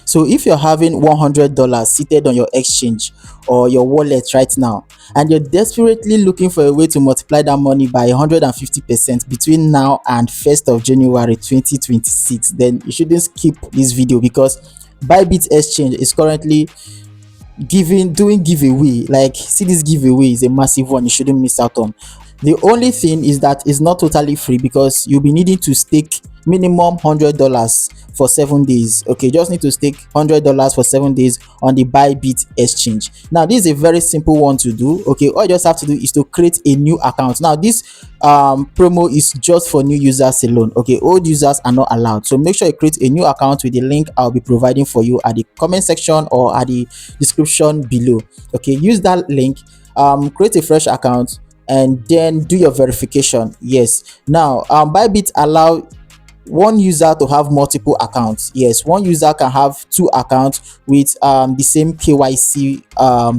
So if you're having $100 seated on your exchange or your wallet right now, and you're desperately looking for a way to multiply that money by 150% between now and 1st of January 2026, then you shouldn't skip this video, because Bybit exchange is currently doing giveaway. Like, see, this giveaway is a massive one, you shouldn't miss out on. The only thing is that it's not totally free, because you'll be needing to stake minimum $100 for 7 days. Okay, just need to stake $100 for 7 days on the Bybit exchange. Now this is a very simple one to do. Okay, all you just have to do is to create a new account. Now this promo is just for new users alone. Okay, old users are not allowed, so make sure you create a new account with the link I'll be providing for you at the comment section or at the description below. Okay, use that link, create a fresh account, and then do your verification. Yes, now Bybit allow one user to have multiple accounts. Yes, one user can have two accounts with the same KYC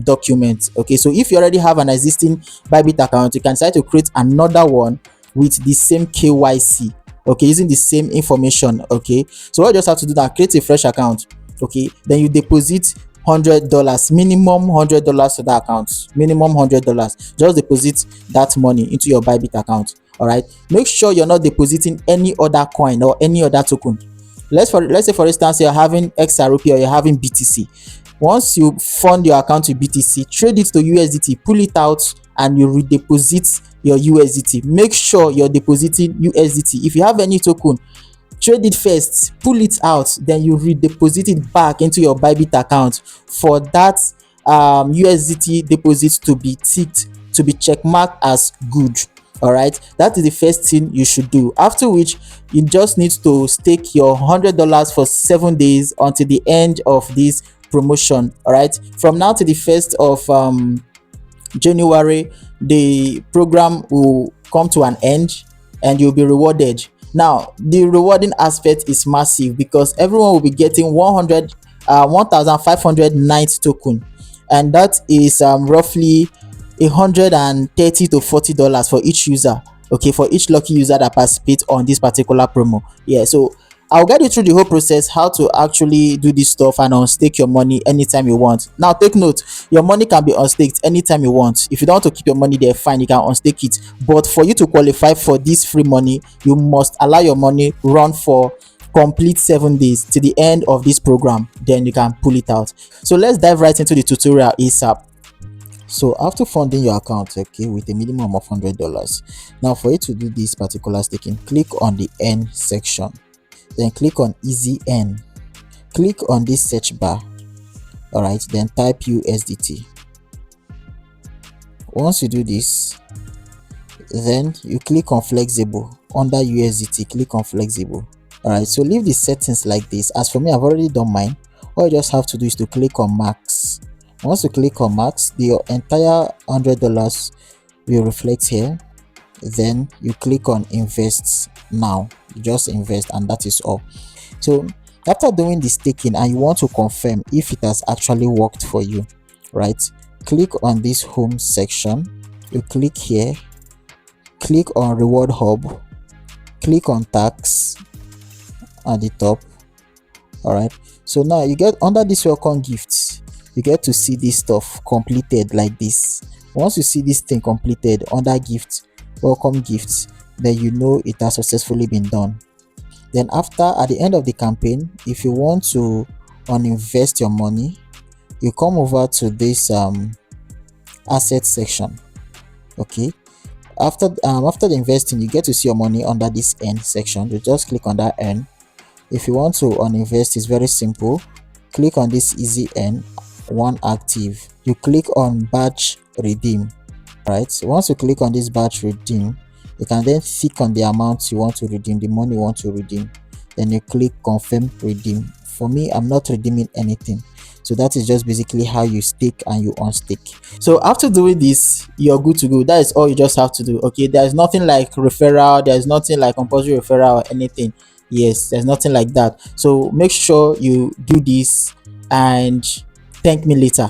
document. Okay, so if you already have an existing Bybit account, you can decide to create another one with the same KYC, okay, using the same information. Okay, so what you just have to do now, create a fresh account. Okay, then you deposit $100, minimum $100 to that account, minimum $100. Just deposit that money into your Bybit account. All right, make sure you're not depositing any other coin or any other token. Let's say for instance you're having XRP or you're having BTC. Once you fund your account with BTC, trade it to USDT, pull it out, and you redeposit your USDT. Make sure you're depositing USDT. If you have any token, trade it first, pull it out, then you redeposit it back into your Bybit account for that USDT deposit to be ticked, to be checkmarked as good. All right, that is the first thing you should do, after which you just need to stake your $100 for 7 days until the end of this promotion. All right, from now to the 1st of January, the program will come to an end and you'll be rewarded. Now the rewarding aspect is massive, because everyone will be getting 1590 token, and that is roughly $130 to $40 for each user. Okay, for each lucky user that participates on this particular promo. Yeah, so I'll guide you through the whole process, how to actually do this stuff and unstake your money anytime you want. Now take note, your money can be unstaked anytime you want. If you don't want to keep your money there, fine, you can unstake it, but for you to qualify for this free money, you must allow your money run for complete 7 days to the end of this program, then you can pull it out. So let's dive right into the tutorial ASAP. So after funding your account, okay, with a minimum of $100, now for you to do this particular staking, click on the N section, then click on easy N, click on this search bar. All right, then type USDT. Once you do this, then you click on flexible. Under USDT, click on flexible. All right, so leave the settings like this. As for me, I've already done mine. All you just have to do is to click on max. Once you click on max, the entire $100 will reflect here. Then you click on invest now. You just invest, and that is all. So after doing the staking and you want to confirm if it has actually worked for you, right, click on this home section. You click here, click on reward hub, click on tax at the top. All right, so now you get under this welcome gifts, you get to see this stuff completed like this. Once you see this thing completed under gift, welcome gifts, then you know it has successfully been done. Then after, at the end of the campaign, if you want to uninvest your money, you come over to this asset section. Okay, after the investing, you get to see your money under this N section. You just click on that N. If you want to uninvest, it's very simple. Click on this easy N, one active. You click on batch redeem. Right, so once you click on this batch redeem, you can then click on the amount you want to redeem, the money you want to redeem. Then you click confirm redeem. For me, I'm not redeeming anything. So that is just basically how you stake and you unstake. So after doing this, you're good to go. That is all you just have to do. Okay, there's nothing like referral, there's nothing like compulsory referral or anything. Yes, there's nothing like that. So make sure you do this and thank me later.